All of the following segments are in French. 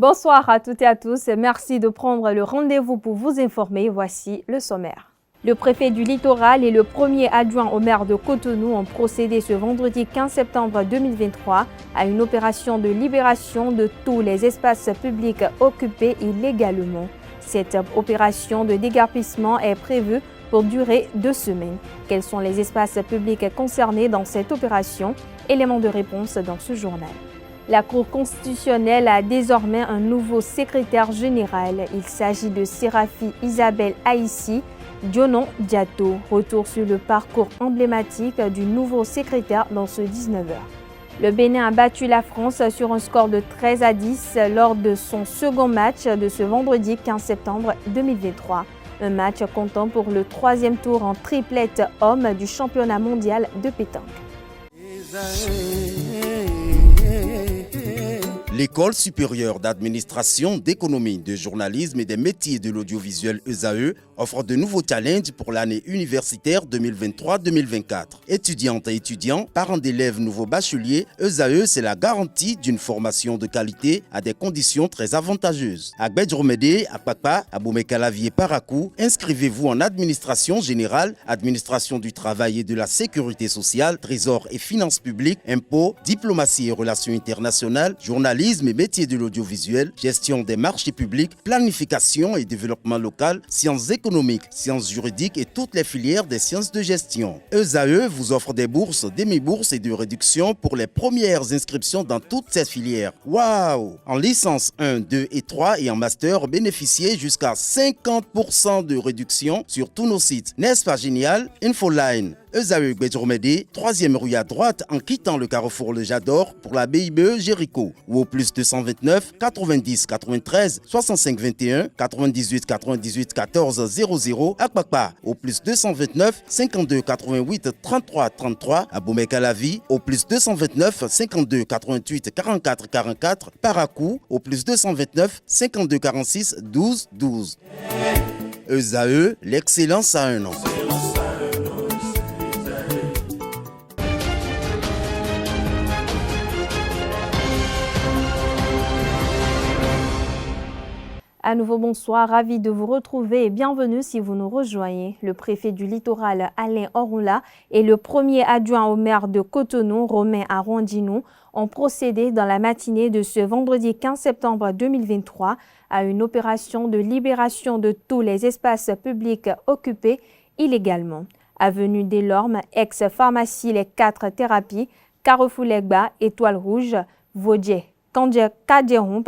Bonsoir à toutes et à tous. Merci de prendre le rendez-vous pour vous informer. Voici le sommaire. Le préfet du littoral et le premier adjoint au maire de Cotonou ont procédé ce vendredi 15 septembre 2023 à une opération de libération de tous les espaces publics occupés illégalement. Cette opération de déguerpissement est prévue pour durer 2 semaines. Quels sont les espaces publics concernés dans cette opération? Élément de réponse dans ce journal. La Cour constitutionnelle a désormais un nouveau secrétaire général. Il s'agit de Seraphie Isabelle Aïssi Dionon Diato. Retour sur le parcours emblématique du nouveau secrétaire dans ce 19h. Le Bénin a battu la France sur un score de 13-10 lors de son second match de ce vendredi 15 septembre 2023. Un match comptant pour le 3e tour en triplette homme du championnat mondial de pétanque. L'École supérieure d'administration, d'économie, de journalisme et des métiers de l'audiovisuel ESAE offre de nouveaux challenges pour l'année universitaire 2023-2024. Étudiantes et étudiants, parents d'élèves nouveaux bacheliers, ESAE, c'est la garantie d'une formation de qualité à des conditions très avantageuses. À Gbedjromede, à Papa, à Boumekalavi et Parakou, inscrivez-vous en administration générale, administration du travail et de la sécurité sociale, trésor et finances publiques, impôts, diplomatie et relations internationales, journalisme et métiers de l'audiovisuel, gestion des marchés publics, planification et développement local, sciences économiques, sciences juridiques et toutes les filières des sciences de gestion. ESAE vous offre des bourses, demi-bourses et de réductions pour les premières inscriptions dans toutes ces filières. Waouh! En licence 1, 2 et 3 et en master, bénéficiez jusqu'à 50% de réduction sur tous nos sites. N'est-ce pas génial? Infoline. ESAE Gbedjromede, 3e rue à droite en quittant le carrefour Le Jador pour la BIBE Jéricho ou au plus 229 90 93 65 21 98 98 14 00 à Kpakpa au plus 229 52 88 33 33 à Boumekalavi au plus 229 52 88 44 44 Parakou au plus 229 52 46 12 12. ESAE, l'excellence à un nom. À nouveau, bonsoir, ravi de vous retrouver et bienvenue si vous nous rejoignez. Le préfet du littoral, Alain Orula, et le premier adjoint au maire de Cotonou, Romain Arrondinou, ont procédé dans la matinée de ce vendredi 15 septembre 2023 à une opération de libération de tous les espaces publics occupés illégalement. Avenue des Lormes, ex-pharmacie Les 4 Thérapies, Carrefour Legba, Étoile Rouge, Vaudier. Kadjeron,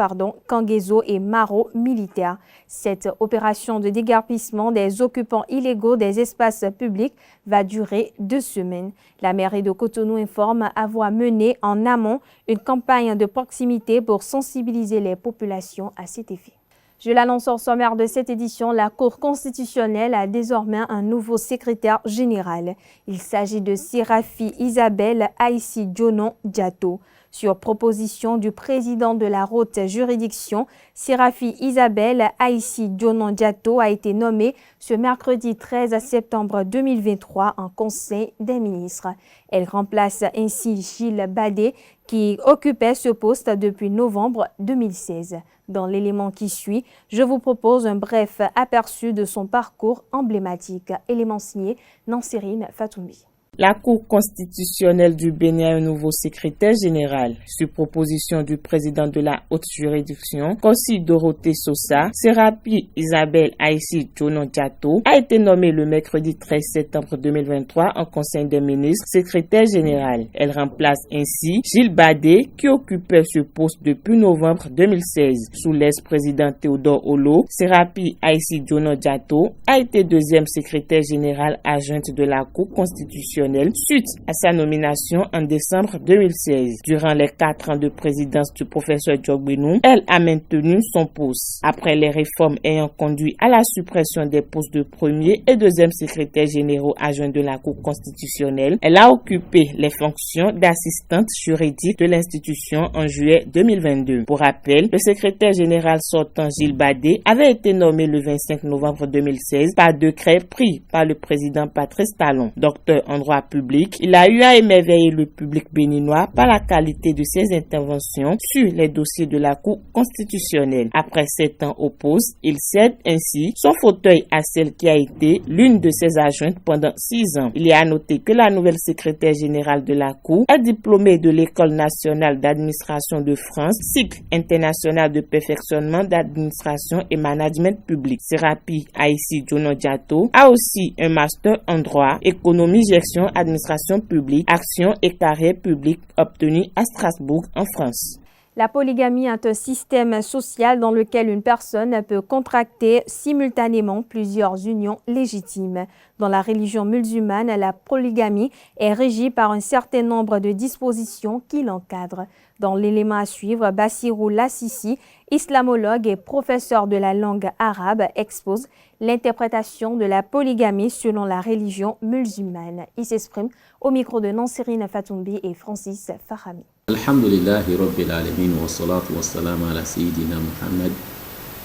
Kangezo et Maro militaires. Cette opération de déguerpissement des occupants illégaux des espaces publics va durer 2 semaines. La mairie de Cotonou informe avoir mené en amont une campagne de proximité pour sensibiliser les populations à cet effet. Je l'annonce au sommaire de cette édition, la Cour constitutionnelle a désormais un nouveau secrétaire général. Il s'agit de Seraphie Isabelle Aïssi Dionon Diato. Sur proposition du président de la haute juridiction, Seraphie Isabelle Aïssi Dionon Diato a été nommée ce mercredi 13 septembre 2023 en Conseil des ministres. Elle remplace ainsi Gilles Badé qui occupait ce poste depuis novembre 2016. Dans l'élément qui suit, je vous propose un bref aperçu de son parcours emblématique. Élément signé Nansérine Fatoumbi. La Cour constitutionnelle du Bénin a un nouveau secrétaire général. Sur proposition du président de la haute juridiction, Kossi Dorothée Sosa, Seraphie Isabelle Aïssi Dionon Diato a été nommée le mercredi 13 septembre 2023 en Conseil des ministres secrétaire général. Elle remplace ainsi Gilles Badé qui occupait ce poste depuis novembre 2016. Sous l'ex-président Théodore Olo, Seraphie Aïssi Dionon Diato a été 2e secrétaire général adjointe de la Cour constitutionnelle suite à sa nomination en décembre 2016. Durant les 4 ans de présidence du professeur Djogbenou, elle a maintenu son poste. Après les réformes ayant conduit à la suppression des postes de premier et 2e secrétaire généraux adjoints de la Cour constitutionnelle, elle a occupé les fonctions d'assistante juridique de l'institution en juillet 2022. Pour rappel, le secrétaire général sortant Gilles Badé avait été nommé le 25 novembre 2016 par décret pris par le président Patrice Talon. Docteur en droit voie publique, il a eu à émerveiller le public béninois par la qualité de ses interventions sur les dossiers de la Cour constitutionnelle. Après 7 ans au poste, il cède ainsi son fauteuil à celle qui a été l'une de ses adjointes pendant 6 ans. Il y a à noter que la nouvelle secrétaire générale de la Cour est diplômée de l'École nationale d'administration de France, cycle international de perfectionnement d'administration et management public. Serapi Aïssi Djonodjato a aussi un master en droit, économie, gestion, administration publique, action et carrière publique obtenu à Strasbourg en France. La polygamie est un système social dans lequel une personne peut contracter simultanément plusieurs unions légitimes. Dans la religion musulmane, la polygamie est régie par un certain nombre de dispositions qui l'encadrent. Dans l'élément à suivre, Bassirou Lassissi, islamologue et professeur de la langue arabe, expose l'interprétation de la polygamie selon la religion musulmane. Il s'exprime au micro de Nansirine Fatoumbi et Francis Farami. Alhamdulillahi Rabbil Alamin wa salatu wa salam ala Sayyidina Muhammad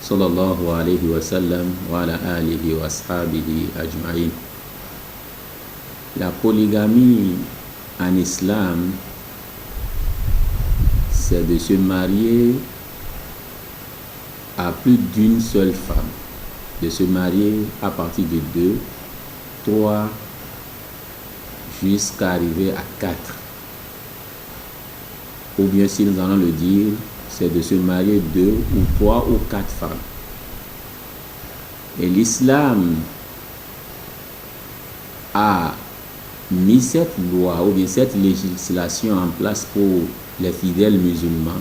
sallallahu alayhi wa sallam wa ala alihi wa ashabihi ajma'in. La polygamie en islam, c'est de se marier à plus d'une seule femme, de se marier à partir de 2, 3, jusqu'à arriver à 4. Ou bien, si nous allons le dire, c'est de se marier 2 ou 3 ou 4 femmes. Et l'islam a mis cette loi ou bien cette législation en place pour les fidèles musulmans,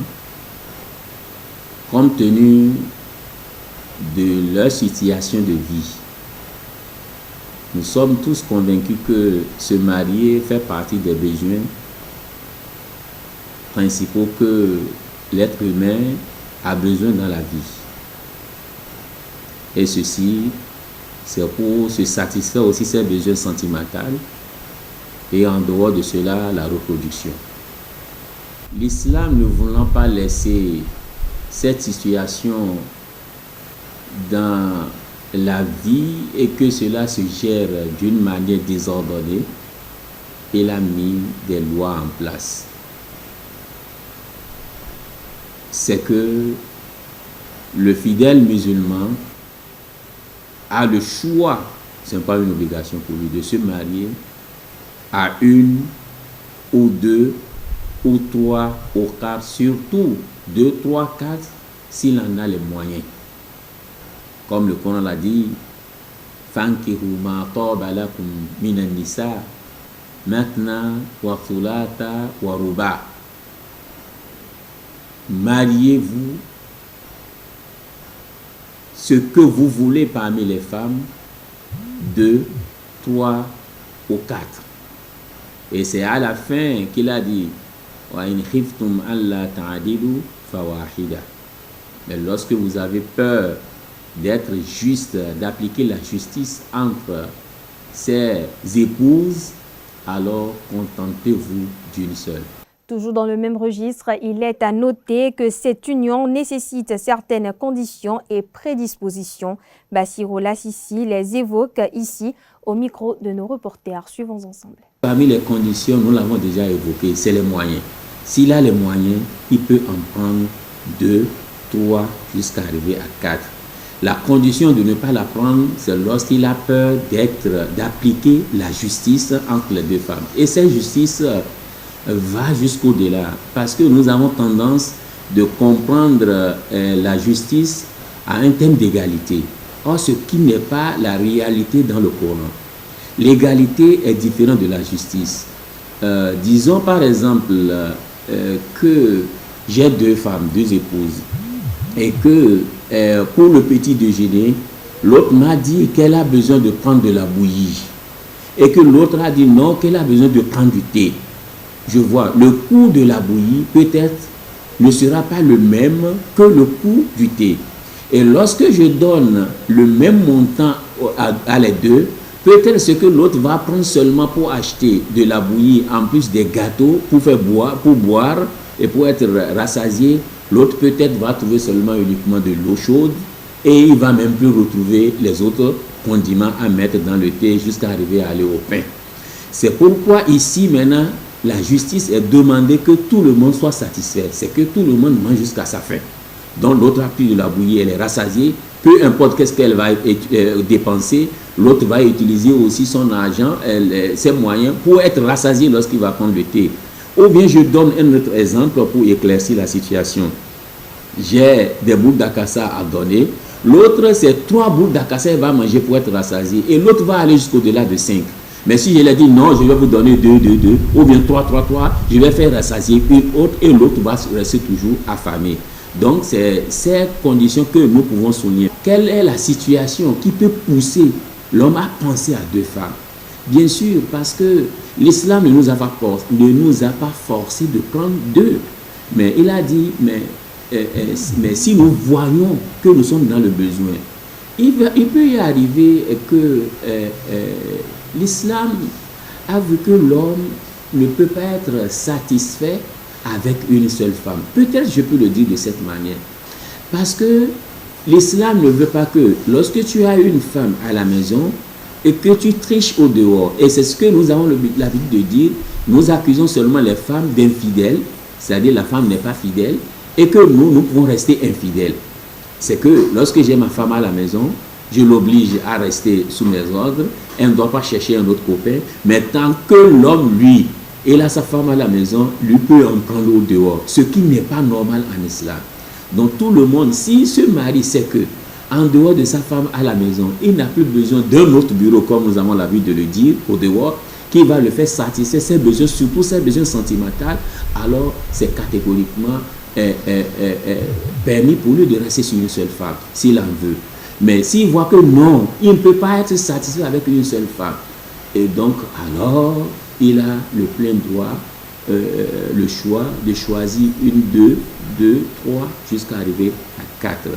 compte tenu de leur situation de vie. Nous sommes tous convaincus que se marier fait partie des besoins principaux que l'être humain a besoin dans la vie. Et ceci, c'est pour se satisfaire aussi ses besoins sentimentaux et en dehors de cela, la reproduction. L'islam ne voulant pas laisser cette situation dans la vie et que cela se gère d'une manière désordonnée, il a mis des lois en place. C'est que le fidèle musulman a le choix, ce n'est pas une obligation pour lui, de se marier à 1 ou 2 ou 3 ou 4, surtout 2, 3, 4, s'il en a les moyens. Comme le Coran l'a dit, Fankihu ma taba lakum minan nisa, maintenant wa thulata wa ruba. Mariez-vous ce que vous voulez parmi les femmes, 2, 3 ou 4. Et c'est à la fin qu'il a dit wa in khiftum alla ta'dilu fawahida. Mais lorsque vous avez peur d'être juste, d'appliquer la justice entre ses épouses, alors contentez-vous d'une seule. Toujours dans le même registre, il est à noter que cette union nécessite certaines conditions et prédispositions. Bassirou Lassissi les évoque ici au micro de nos reporters. Suivons ensemble. Parmi les conditions, nous l'avons déjà évoqué, c'est les moyens. S'il a les moyens, il peut en prendre 2, 3, jusqu'à arriver à 4. La condition de ne pas la prendre, c'est lorsqu'il a peur d'appliquer la justice entre les deux femmes. Et cette justice va jusqu'au-delà, parce que nous avons tendance de comprendre la justice à un thème d'égalité. Or, ce qui n'est pas la réalité dans le Coran. L'égalité est différente de la justice. Disons par exemple que j'ai 2 femmes, 2 épouses, et que pour le petit déjeuner, l'autre m'a dit qu'elle a besoin de prendre de la bouillie, et que l'autre a dit non, qu'elle a besoin de prendre du thé. Je vois, le coût de la bouillie peut-être ne sera pas le même que le coût du thé. Et lorsque je donne le même montant à les deux, peut-être ce que l'autre va prendre seulement pour acheter de la bouillie en plus des gâteaux pour boire et pour être rassasié, l'autre peut-être va trouver seulement uniquement de l'eau chaude et il va même plus retrouver les autres condiments à mettre dans le thé jusqu'à arriver à aller au pain. C'est pourquoi ici maintenant, la justice est demandée que tout le monde soit satisfait. C'est que tout le monde mange jusqu'à sa faim. Donc l'autre a pris de la bouillie, elle est rassasiée. Peu importe qu'est-ce qu'elle va dépenser, l'autre va utiliser aussi son argent, ses moyens pour être rassasié lorsqu'il va prendre le thé. Ou bien je donne un autre exemple pour éclaircir la situation. J'ai des boules d'acassa à donner. L'autre, c'est 3 boules d'acassa, elle va manger pour être rassasié. Et l'autre va aller jusqu'au-delà de 5. Mais si je lui ai dit non, je vais vous donner 2, ou bien 3, je vais faire rassasier une autre et l'autre va rester toujours affamé. Donc, c'est ces conditions que nous pouvons souligner. Quelle est la situation qui peut pousser l'homme à penser à 2 femmes? Bien sûr, parce que l'islam ne nous a pas forcé de prendre 2. Mais il a dit, mais si nous voyons que nous sommes dans le besoin, il peut y arriver que l'islam a vu que l'homme ne peut pas être satisfait avec une seule femme. Peut-être je peux le dire de cette manière. Parce que l'islam ne veut pas que lorsque tu as une femme à la maison et que tu triches au dehors, et c'est ce que nous avons l'habitude de dire, nous accusons seulement les femmes d'infidèles, c'est-à-dire la femme n'est pas fidèle, et que nous pouvons rester infidèles. C'est que lorsque j'ai ma femme à la maison, je l'oblige à rester sous mes ordres, elle ne doit pas chercher un autre copain, mais tant que l'homme, lui, il a sa femme à la maison, lui peut en prendre au dehors, ce qui n'est pas normal en islam. Donc tout le monde, si ce mari sait que en dehors de sa femme à la maison, il n'a plus besoin d'un autre bureau, comme nous avons l'habitude de le dire, au dehors, qui va le faire satisfaire ses besoins, surtout ses besoins sentimentaux, alors c'est catégoriquement permis pour lui de rester sur une seule femme, s'il en veut. Mais s'il voit que non, il ne peut pas être satisfait avec une seule femme, et donc alors il a le plein droit, le choix de choisir une, 2, 3, jusqu'à arriver à 4.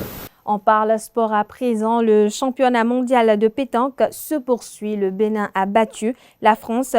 On parle sport à présent. Le championnat mondial de pétanque se poursuit. Le Bénin a battu la France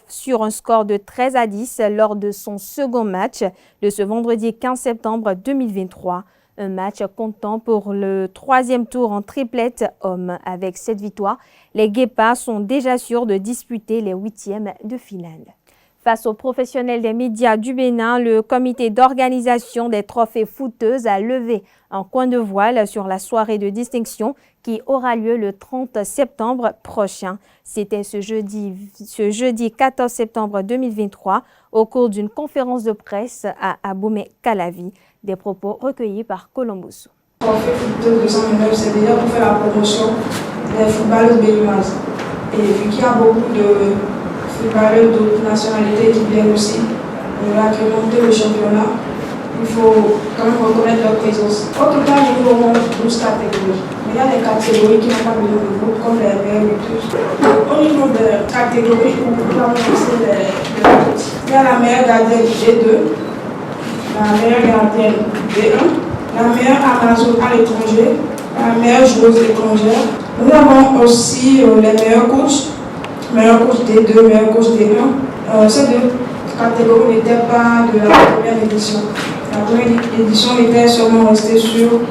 sur un score de 13-10 lors de son second match de ce vendredi 15 septembre 2023. Un match comptant pour le 3e tour en triplette homme. Avec cette victoire, les Guépards sont déjà sûrs de disputer les 8e de finale. Face aux professionnels des médias du Bénin, le comité d'organisation des trophées footeuses a levé un coin de voile sur la soirée de distinction qui aura lieu le 30 septembre prochain. C'était ce jeudi 14 septembre 2023 au cours d'une conférence de presse à Abomey-Calavi. Des propos recueillis par Columbus. Le trophée footeux 229, c'est déjà pour faire la promotion des footballeuses béninoises. Et vu qu'il y a beaucoup de footballeurs d'autres nationalités qui viennent aussi agrémenter le championnat, il faut quand même reconnaître leur présence. Au total, nous aurons 12 catégories. Mais il y a des catégories qui n'ont pas besoin de groupe, comme les meilleurs buteurs. Au niveau des catégories, on peut annoncer les buts. Il y a la meilleure gardienne G2, la meilleure gardienne B1, la meilleure Amazon à l'étranger, la meilleure joueuse étrangère. Nous avons aussi les meilleurs coachs. Meilleur coach D2, meilleur coach D1. Ces 2 catégories n'étaient pas de la première édition. La première édition était seulement restée sur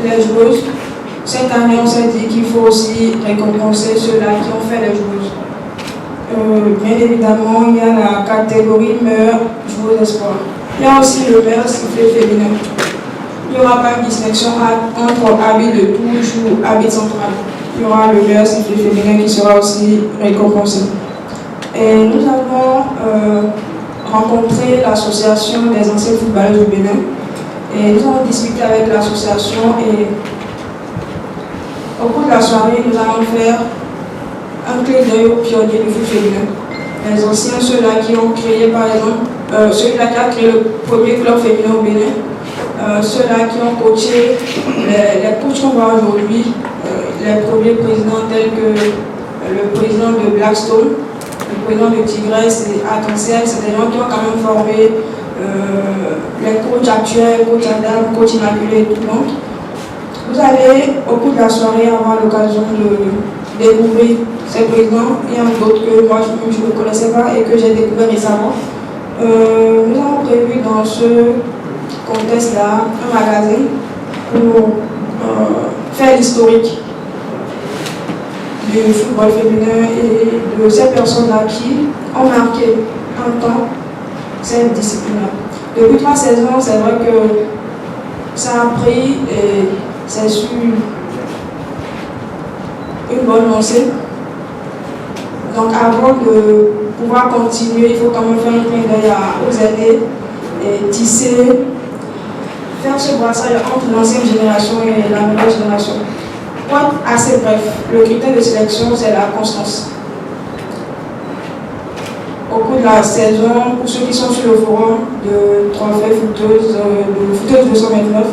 les joueuses. Cette année, on s'est dit qu'il faut aussi récompenser ceux-là qui ont fait les joueuses. Bien évidemment, il y a la catégorie meilleure joueuse espoir. Il y a aussi le meilleur sifflet féminin. Il n'y aura pas une distinction entre habits de touche ou habits central. Il y aura le meilleur sifflet féminin qui sera aussi récompensé. Et nous avons rencontré l'association des anciens footballeurs du Bénin. Et nous avons discuté avec l'association et au cours de la soirée, nous allons faire un clin d'œil aux pionniers du foot féminin. Les anciens, ceux-là qui ont créé par exemple, celui-là qui a créé le premier club féminin au Bénin, ceux-là qui ont coaché les coachs qu'on voit aujourd'hui, les premiers présidents tels que le président de Blackstone, le président de Tigresse et Arc-en-Ciel, c'est des gens qui ont quand même formé les coachs actuels, coach Adam, coach Immaculé et tout le monde. Vous allez, au cours de la soirée, avoir l'occasion de découvrir ces présidents. Il y en a d'autres que moi je ne connaissais pas et que j'ai découvert récemment. Nous avons prévu dans ce contexte-là un magazine pour faire l'historique du football féminin et de ces personnes-là qui ont marqué un temps cette discipline-là. Depuis 3 saisons, c'est vrai que ça a pris et c'est sur une bonne lancée. Donc avant de pouvoir continuer, il faut quand même faire un clin d'œil aux aînés et tisser, faire ce brassage entre l'ancienne génération et la nouvelle génération. Pour être assez bref, le critère de sélection, c'est la constance. Au cours de la saison, pour ceux qui sont sur le forum de trophée footeuses, de footeuses 229,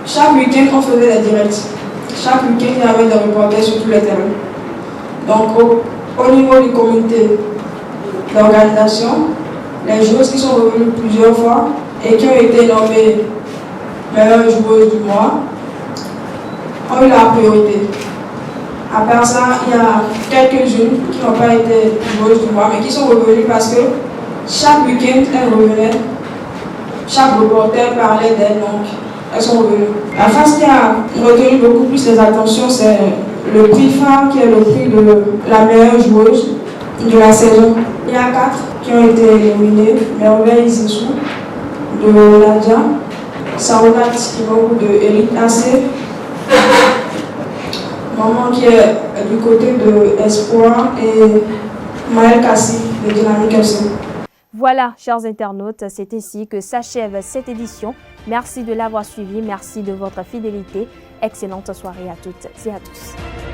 chaque week-end, on faisait des directs. Chaque week-end, il y avait des reportages sur tous les terrains. Donc, au niveau du comité d'organisation, les joueuses qui sont revenues plusieurs fois et qui ont été nommées meilleures joueuses du mois ont eu la priorité. À part ça, il y a quelques-unes qui n'ont pas été joueuses du mois, mais qui sont revenues parce que chaque week-end, elles revenaient. Chaque reporter parlait d'elles, donc elles sont revenues. La phase qui a retenu beaucoup plus les attentions, c'est le prix phare, qui est le prix de la meilleure joueuse de la saison. Il y a 4 qui ont été éliminés. Merveille Zissou de Nadia, Saounat Kibangu de Elite AC, Maman qui est du côté de Espoir et Maël Kassi de Dynamique FC. Voilà, chers internautes, c'est ici que s'achève cette édition. Merci de l'avoir suivi, merci de votre fidélité. Excellente soirée à toutes et à tous.